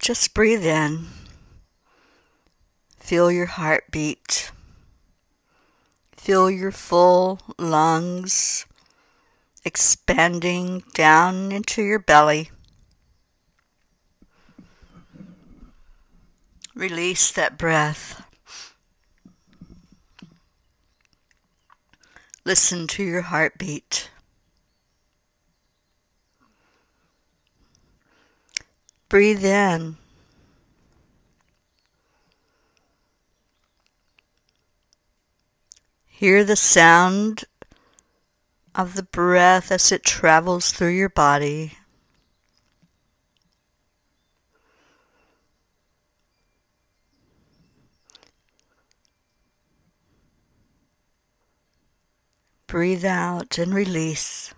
Just breathe in. Feel your heartbeat. Feel your full lungs expanding down into your belly. Release that breath. Listen to your heartbeat. Breathe in. Hear the sound of the breath as it travels through your body. Breathe out and release.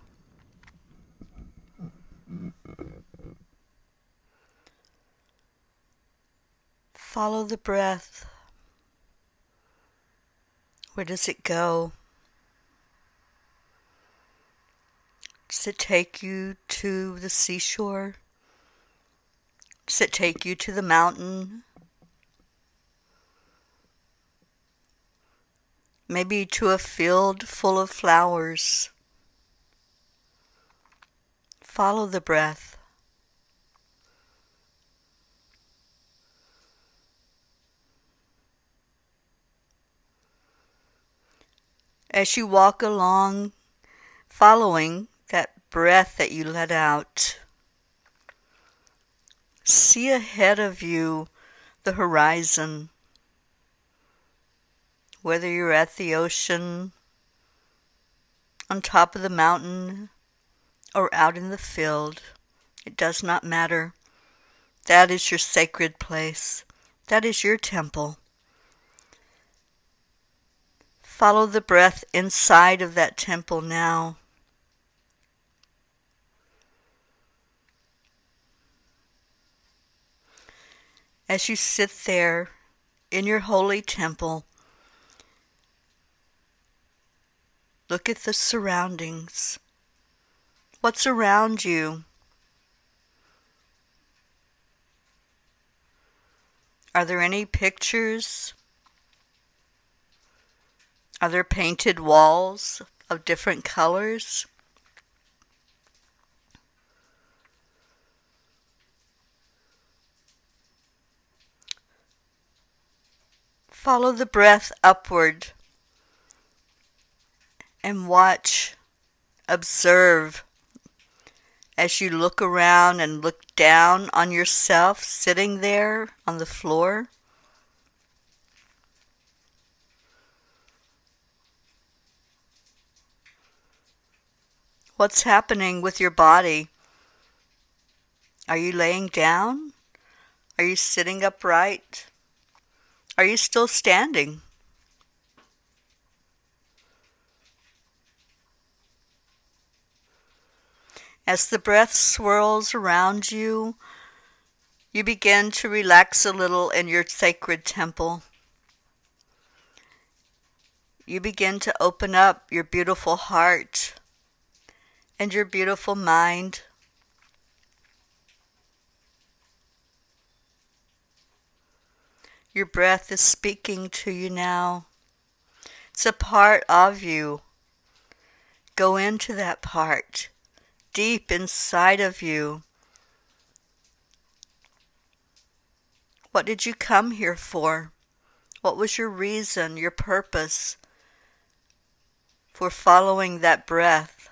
Follow the breath. Where does it go? Does it take you to the seashore? Does it take you to the mountain? Maybe to a field full of flowers. Follow the breath. As you walk along, following that breath that you let out, see ahead of you the horizon. Whether you're at the ocean, on top of the mountain, or out in the field, it does not matter. That is your sacred place. That is your temple. Follow the breath inside of that temple now. As you sit there in your holy temple, look at the surroundings. What's around you? Are there any pictures? Are there painted walls of different colors? Follow the breath upward and watch, observe as you look around and look down on yourself sitting there on the floor. What's happening with your body? Are you laying down? Are you sitting upright? Are you still standing? As the breath swirls around you, you begin to relax a little in your sacred temple. You begin to open up your beautiful heart and your beautiful mind. Your breath is speaking to you now. It's a part of you. Go into that part, deep inside of you. What did you come here for? What was your reason, your purpose for following that breath?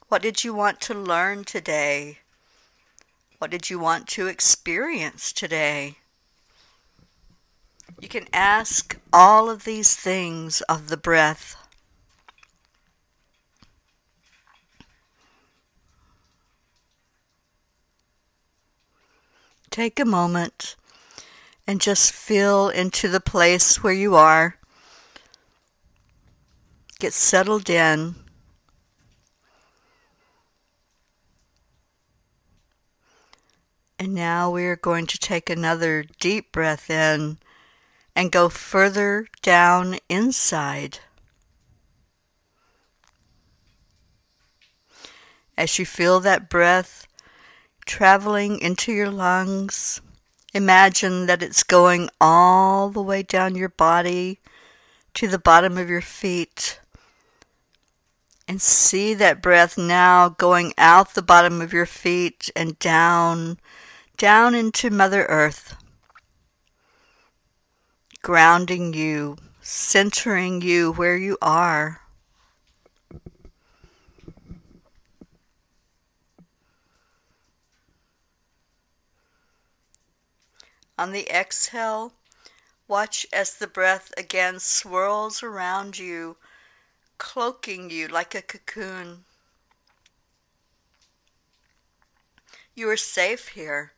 What did you want to learn today? What did you want to experience today? You can ask all of these things of the breath. Take a moment and just feel into the place where you are. Get settled in. And now we are going to take another deep breath in and go further down inside. As you feel that breath traveling into your lungs. Imagine that it's going all the way down your body to the bottom of your feet. And see that breath now going out the bottom of your feet and down, down into Mother Earth, grounding you, centering you where you are. On the exhale, watch as the breath again swirls around you, cloaking you like a cocoon. You are safe here.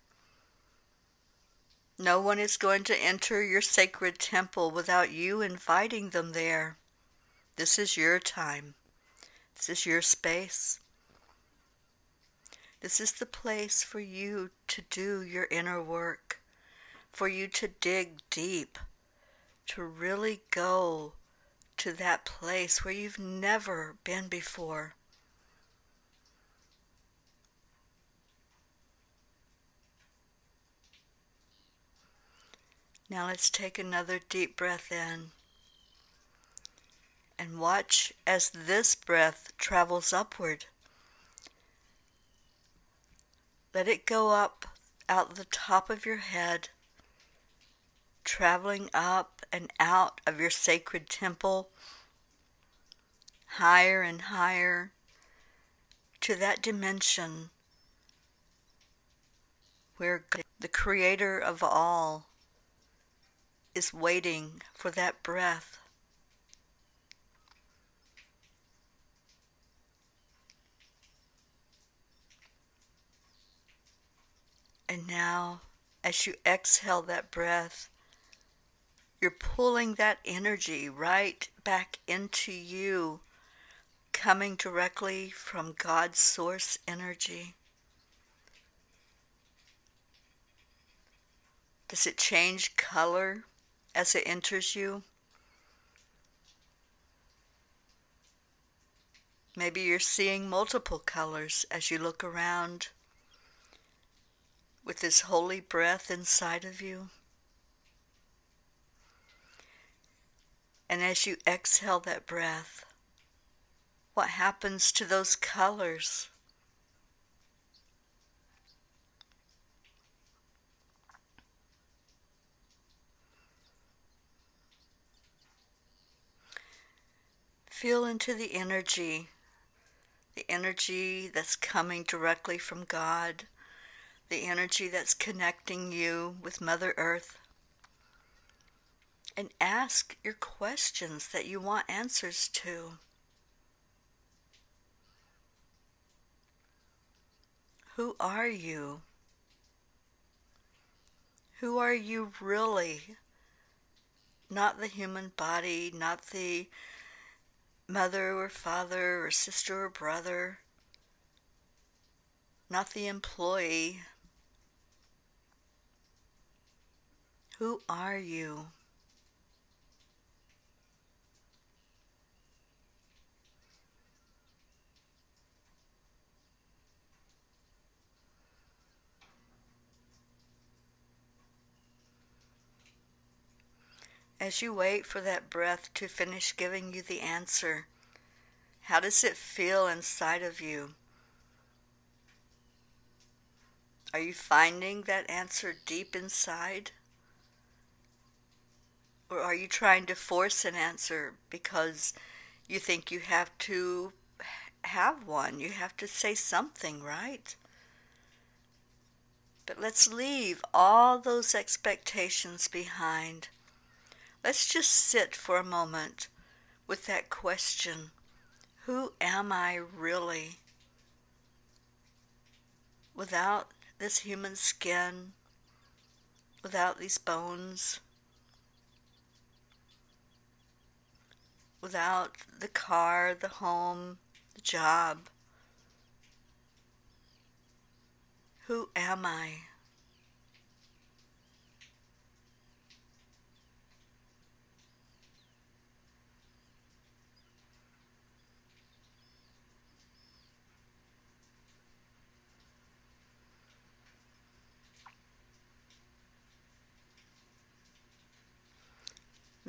No one is going to enter your sacred temple without you inviting them there. This is your time. This is your space. This is the place for you to do your inner work, for you to dig deep, to really go to that place where you've never been before. Now let's take another deep breath in and watch as this breath travels upward. Let it go up out the top of your head, traveling up and out of your sacred temple, higher and higher to that dimension where the Creator of all is waiting for that breath. And now, as you exhale that breath, you're pulling that energy right back into you, coming directly from God's source energy. Does it change color as it enters you? Maybe you're seeing multiple colors as you look around with this holy breath inside of you. And as you exhale that breath, what happens to those colors? Feel into the energy that's coming directly from God, the energy that's connecting you with Mother Earth. And ask your questions that you want answers to. Who are you? Who are you really? Not the human body, not the mother or father or sister or brother, not the employee. Who are you? As you wait for that breath to finish giving you the answer, how does it feel inside of you? Are you finding that answer deep inside? Or are you trying to force an answer because you think you have to have one? You have to say something, right? But let's leave all those expectations behind. Let's just sit for a moment with that question. Who am I really? Without this human skin, without these bones, without the car, the home, the job. Who am I?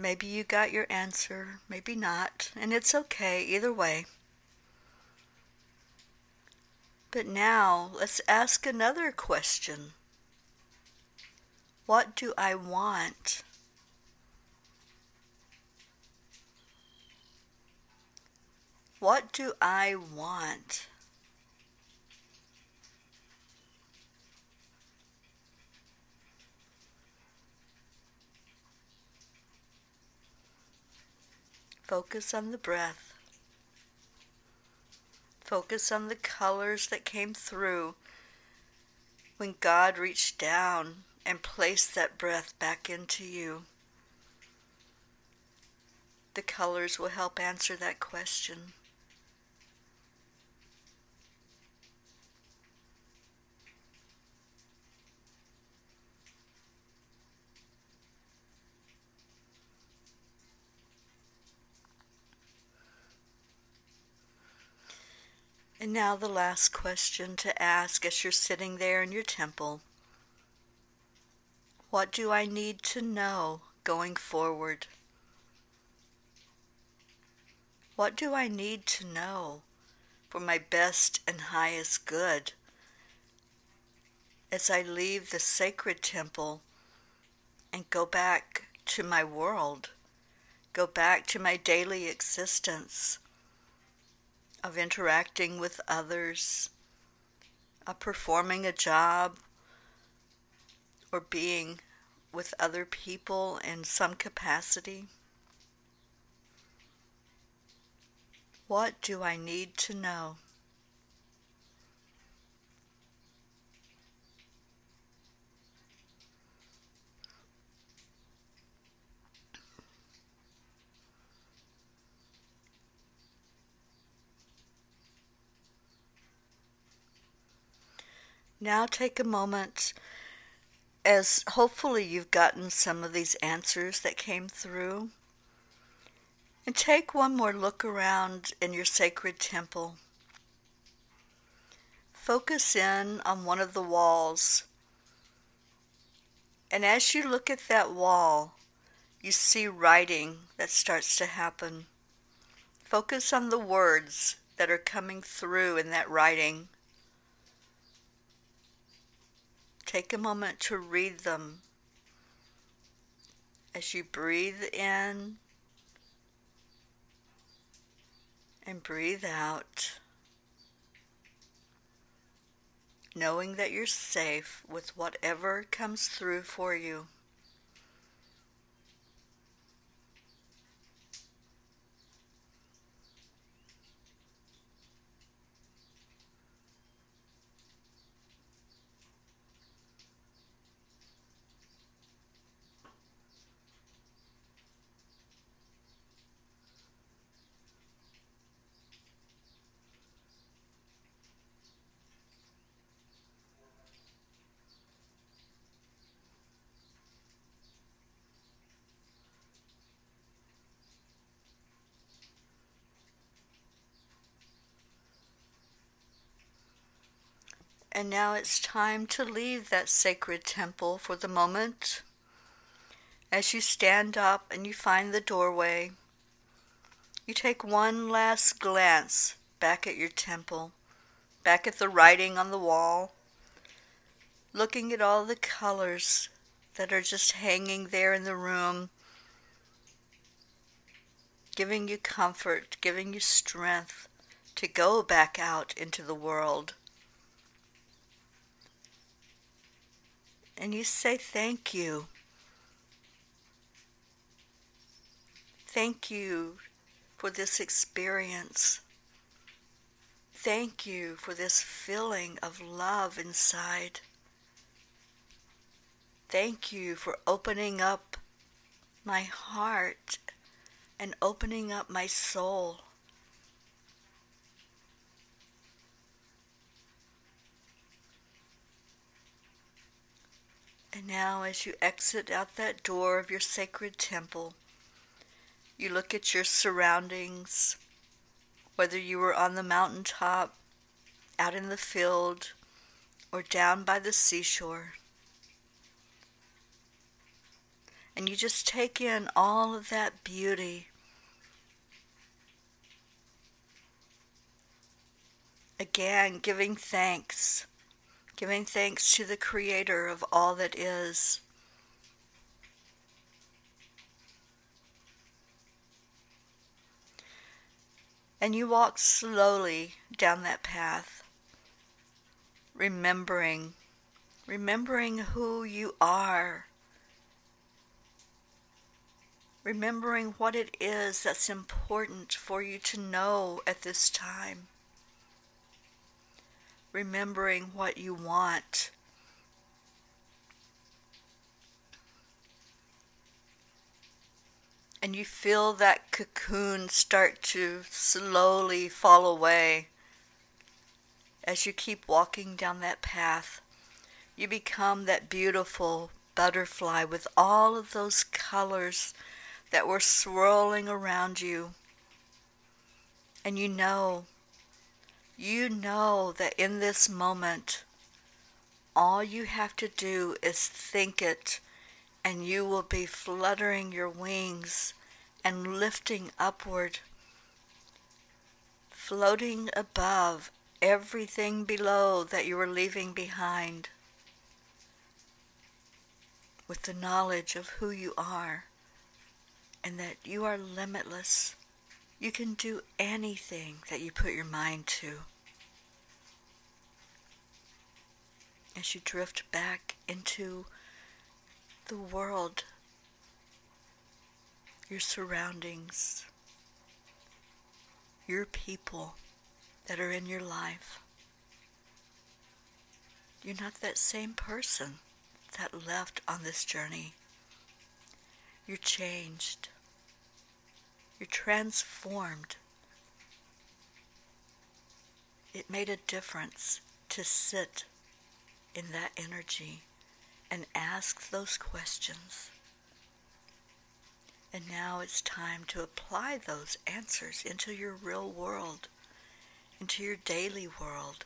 Maybe you got your answer, maybe not, and it's okay either way. But now let's ask another question. What do I want? What do I want? Focus on the breath. Focus on the colors that came through when God reached down and placed that breath back into you. The colors will help answer that question. And now the last question to ask as you're sitting there in your temple. What do I need to know going forward? What do I need to know for my best and highest good as I leave the sacred temple and go back to my world, go back to my daily existence of interacting with others, of performing a job, or being with other people in some capacity? What do I need to know? Now take a moment, as hopefully you've gotten some of these answers that came through, and take one more look around in your sacred temple. Focus in on one of the walls, and as you look at that wall, you see writing that starts to happen. Focus on the words that are coming through in that writing. Take a moment to read them as you breathe in and breathe out, knowing that you're safe with whatever comes through for you. And now it's time to leave that sacred temple for the moment. As you stand up and you find the doorway, you take one last glance back at your temple, back at the writing on the wall, looking at all the colors that are just hanging there in the room, giving you comfort, giving you strength to go back out into the world. And you say thank you. Thank you for this experience. Thank you for this feeling of love inside. Thank you for opening up my heart and opening up my soul. And now as you exit out that door of your sacred temple, you look at your surroundings, whether you were on the mountaintop, out in the field, or down by the seashore. And you just take in all of that beauty. Again, giving thanks to the Creator of all that is. And you walk slowly down that path, remembering who you are, remembering what it is that's important for you to know at this time, remembering what you want. And you feel that cocoon start to slowly fall away as you keep walking down that path. You become that beautiful butterfly with all of those colors that were swirling around you. And you know that in this moment, all you have to do is think it, and you will be fluttering your wings and lifting upward, floating above everything below that you are leaving behind, with the knowledge of who you are and that you are limitless. You can do anything that you put your mind to. As you drift back into the world, your surroundings, your people that are in your life, you're not that same person that left on this journey. You're changed. You're transformed. It made a difference to sit in that energy and ask those questions. And now it's time to apply those answers into your real world, into your daily world.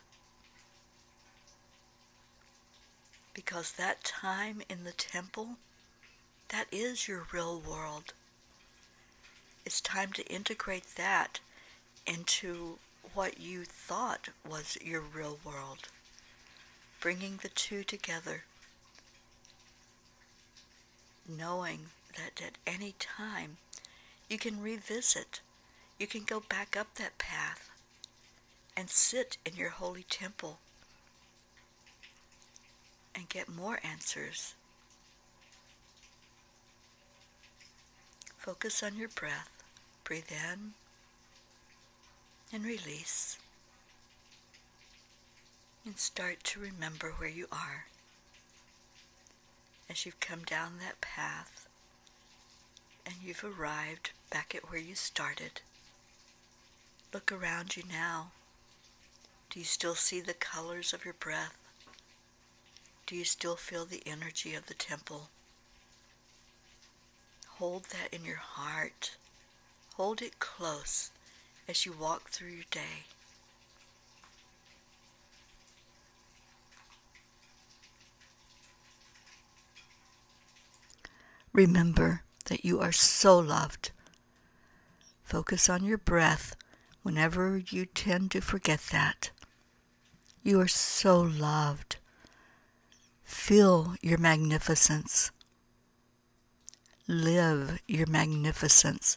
Because that time in the temple, that is your real world. It's time to integrate that into what you thought was your real world. Bringing the two together. Knowing that at any time you can revisit, you can go back up that path and sit in your holy temple and get more answers. Focus on your breath. Breathe in and release. And start to remember where you are. As you've come down that path and you've arrived back at where you started, look around you now. Do you still see the colors of your breath? Do you still feel the energy of the temple? Hold that in your heart. Hold it close as you walk through your day. Remember that you are so loved. Focus on your breath whenever you tend to forget that. You are so loved. Feel your magnificence. Live your magnificence